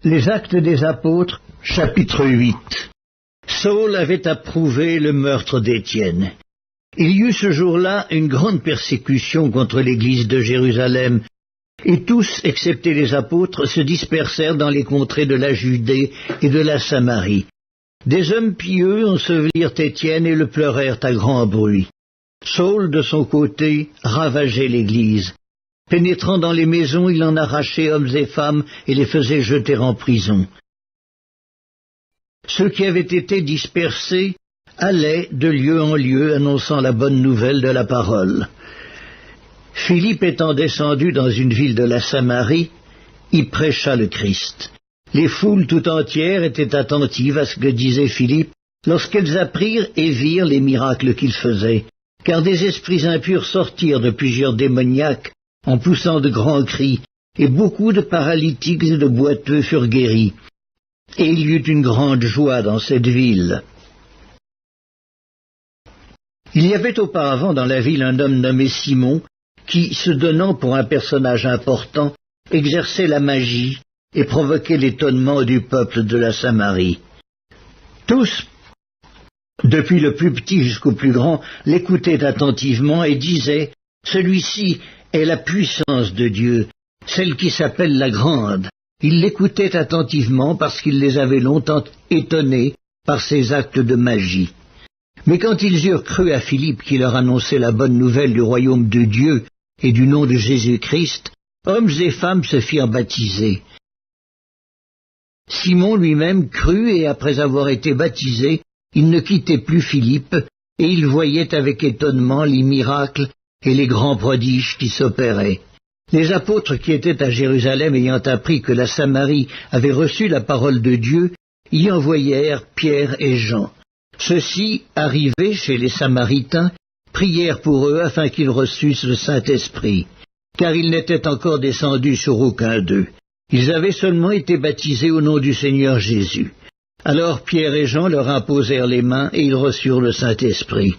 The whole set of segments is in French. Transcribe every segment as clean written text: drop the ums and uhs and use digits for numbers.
Les Actes des Apôtres, chapitre 8. Saül avait approuvé le meurtre d'Étienne. Il y eut ce jour-là une grande persécution contre l'église de Jérusalem, et tous, excepté les apôtres, se dispersèrent dans les contrées de la Judée et de la Samarie. Des hommes pieux ensevelirent Étienne et le pleurèrent à grand bruit. Saül, de son côté, ravageait l'église. Pénétrant dans les maisons, il en arrachait hommes et femmes et les faisait jeter en prison. Ceux qui avaient été dispersés allaient de lieu en lieu annonçant la bonne nouvelle de la parole. Philippe étant descendu dans une ville de la Samarie, y prêcha le Christ. Les foules tout entières étaient attentives à ce que disait Philippe lorsqu'elles apprirent et virent les miracles qu'il faisait, car des esprits impurs sortirent de plusieurs démoniaques en poussant de grands cris, et beaucoup de paralytiques et de boiteux furent guéris. Et il y eut une grande joie dans cette ville. Il y avait auparavant dans la ville un homme nommé Simon, qui, se donnant pour un personnage important, exerçait la magie et provoquait l'étonnement du peuple de la Samarie. Tous, depuis le plus petit jusqu'au plus grand, l'écoutaient attentivement et disaient « Celui-ci est la puissance de Dieu, celle qui s'appelle la Grande. » Ils l'écoutaient attentivement parce qu'il les avait longtemps étonnés par ses actes de magie. Mais quand ils eurent cru à Philippe qui leur annonçait la bonne nouvelle du royaume de Dieu et du nom de Jésus-Christ, hommes et femmes se firent baptiser. Simon lui-même crut et après avoir été baptisé, il ne quittait plus Philippe et il voyait avec étonnement les miracles et les grands prodiges qui s'opéraient. Les apôtres qui étaient à Jérusalem ayant appris que la Samarie avait reçu la parole de Dieu, y envoyèrent Pierre et Jean. Ceux-ci, arrivés chez les Samaritains, prièrent pour eux afin qu'ils reçussent le Saint-Esprit, car ils n'étaient encore descendus sur aucun d'eux. Ils avaient seulement été baptisés au nom du Seigneur Jésus. Alors Pierre et Jean leur imposèrent les mains et ils reçurent le Saint-Esprit.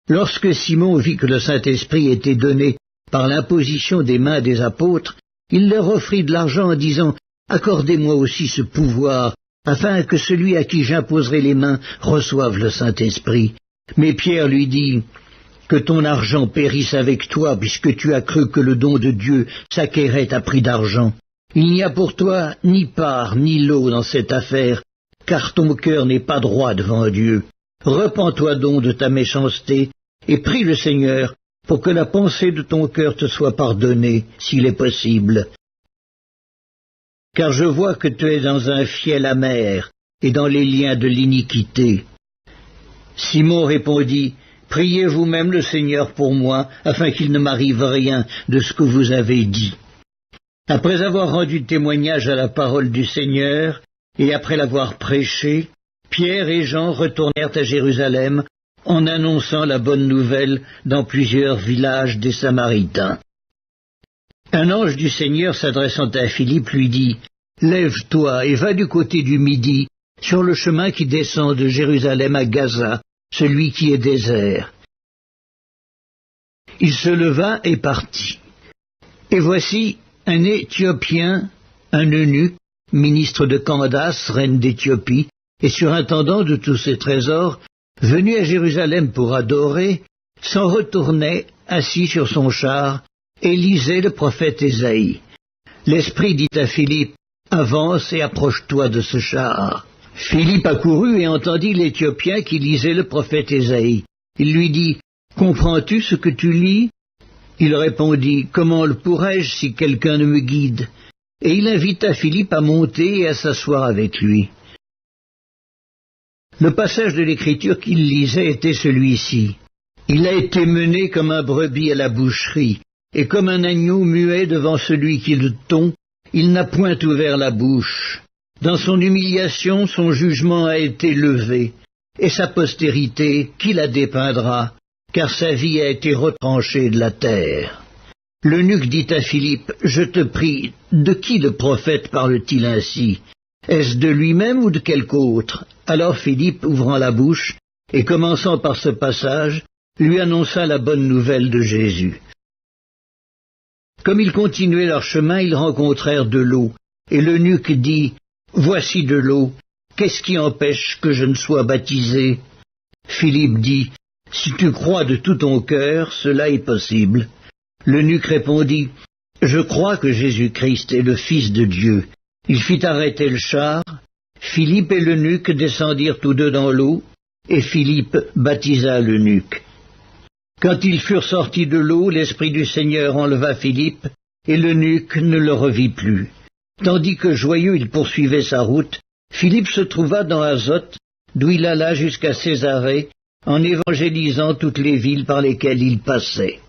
Lorsque Simon vit que le Saint-Esprit était donné par l'imposition des mains des apôtres, il leur offrit de l'argent en disant « Accordez-moi aussi ce pouvoir, afin que celui à qui j'imposerai les mains reçoive le Saint-Esprit. » Mais Pierre lui dit « Que ton argent périsse avec toi, puisque tu as cru que le don de Dieu s'acquérait à prix d'argent. Il n'y a pour toi ni part ni lot dans cette affaire, car ton cœur n'est pas droit devant Dieu. Repens-toi donc de ta méchanceté, et prie le Seigneur pour que la pensée de ton cœur te soit pardonnée, s'il est possible. Car je vois que tu es dans un fiel amer, et dans les liens de l'iniquité. » Simon répondit, « Priez vous-même le Seigneur pour moi, afin qu'il ne m'arrive rien de ce que vous avez dit. » Après avoir rendu témoignage à la parole du Seigneur, et après l'avoir prêchée, Pierre et Jean retournèrent à Jérusalem en annonçant la bonne nouvelle dans plusieurs villages des Samaritains. Un ange du Seigneur s'adressant à Philippe lui dit « Lève-toi et va du côté du Midi, sur le chemin qui descend de Jérusalem à Gaza, celui qui est désert. » Il se leva et partit. Et voici un Éthiopien, un eunuque, ministre de Candace, reine d'Éthiopie, et surintendant de tous ses trésors, venu à Jérusalem pour adorer, s'en retournait, assis sur son char, et lisait le prophète Ésaïe. L'Esprit dit à Philippe, « Avance et approche-toi de ce char. » Philippe accourut et entendit l'Éthiopien qui lisait le prophète Ésaïe. Il lui dit, « Comprends-tu ce que tu lis ?» Il répondit, « Comment le pourrais-je si quelqu'un ne me guide ?» Et il invita Philippe à monter et à s'asseoir avec lui. Le passage de l'Écriture qu'il lisait était celui-ci. « Il a été mené comme un brebis à la boucherie, et comme un agneau muet devant celui qui le tond, il n'a point ouvert la bouche. Dans son humiliation, son jugement a été levé, et sa postérité, qui la dépeindra, car sa vie a été retranchée de la terre. » L'eunuque dit à Philippe, « Je te prie, de qui le prophète parle-t-il ainsi? Est-ce de lui-même ou de quelque autre ?» Alors Philippe, ouvrant la bouche, et commençant par ce passage, lui annonça la bonne nouvelle de Jésus. Comme ils continuaient leur chemin, ils rencontrèrent de l'eau. Et l'eunuque dit, « Voici de l'eau, qu'est-ce qui empêche que je ne sois baptisé ?» Philippe dit, « Si tu crois de tout ton cœur, cela est possible. » L'eunuque répondit, « Je crois que Jésus-Christ est le Fils de Dieu. » Il fit arrêter le char. Philippe et l'eunuque descendirent tous deux dans l'eau, et Philippe baptisa l'eunuque. Quand ils furent sortis de l'eau, l'Esprit du Seigneur enleva Philippe, et l'eunuque ne le revit plus. Tandis que joyeux il poursuivait sa route, Philippe se trouva dans Azote, d'où il alla jusqu'à Césarée, en évangélisant toutes les villes par lesquelles il passait.